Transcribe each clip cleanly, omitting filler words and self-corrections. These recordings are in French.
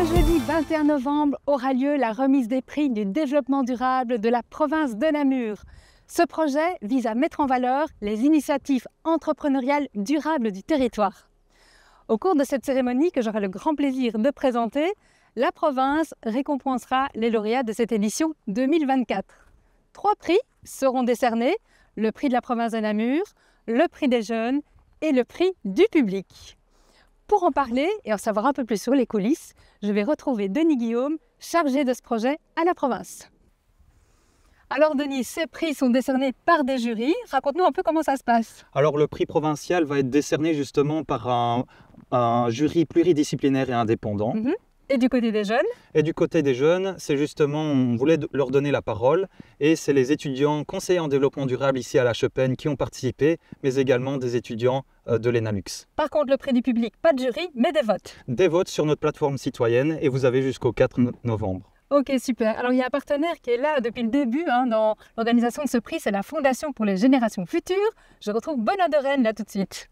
jeudi 21 novembre aura lieu la remise des prix du développement durable de la province de Namur. Ce projet vise à mettre en valeur les initiatives entrepreneuriales durables du territoire. Au cours de cette cérémonie que j'aurai le grand plaisir de présenter, la province récompensera les lauréats de cette édition 2024. 3 prix seront décernés, le prix de la province de Namur, le prix des jeunes et le prix du public. Pour en parler et en savoir un peu plus sur les coulisses, je vais retrouver Denis Guillaume, chargé de ce projet à la province. Alors Denis, ces prix sont décernés par des jurys. Raconte-nous un peu comment ça se passe. Alors le prix provincial va être décerné justement par un jury pluridisciplinaire et indépendant. Et du côté des jeunes? Et du côté des jeunes, c'est justement, on voulait leur donner la parole et c'est les étudiants conseillers en développement durable ici à la Chepenne qui ont participé, mais également des étudiants de l'ENALUX. Par contre, le prix du public, pas de jury, mais des votes. Des votes sur notre plateforme citoyenne et vous avez jusqu'au 4 novembre. Ok, super. Alors, il y a un partenaire qui est là depuis le début dans l'organisation de ce prix, c'est la Fondation pour les générations futures. Je retrouve Benoît de Rennes là tout de suite.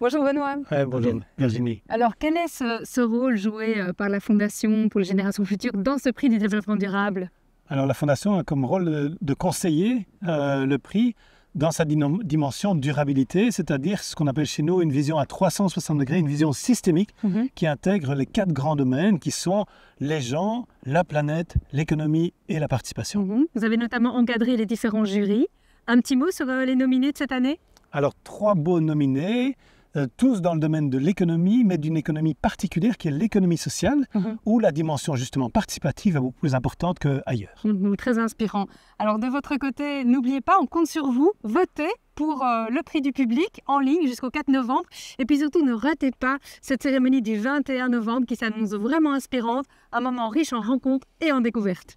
Bonjour Benoît. Bonjour Virginie. Alors, quel est ce rôle joué par la Fondation pour les générations futures dans ce prix du développement durable? Alors, la Fondation a comme rôle de conseiller le prix dans sa dimension durabilité, c'est-à-dire ce qu'on appelle chez nous une vision à 360 degrés, une vision systémique qui intègre les 4 grands domaines qui sont les gens, la planète, l'économie et la participation. Vous avez notamment encadré les différents jurys. Un petit mot sur les nominés de cette année? Alors, 3 beaux nominés. Tous dans le domaine de l'économie, mais d'une économie particulière qui est l'économie sociale, où la dimension justement participative est beaucoup plus importante qu'ailleurs. Très inspirant. Alors de votre côté, n'oubliez pas, on compte sur vous, votez pour le prix du public en ligne jusqu'au 4 novembre. Et puis surtout, ne ratez pas cette cérémonie du 21 novembre qui s'annonce vraiment inspirante, un moment riche en rencontres et en découvertes.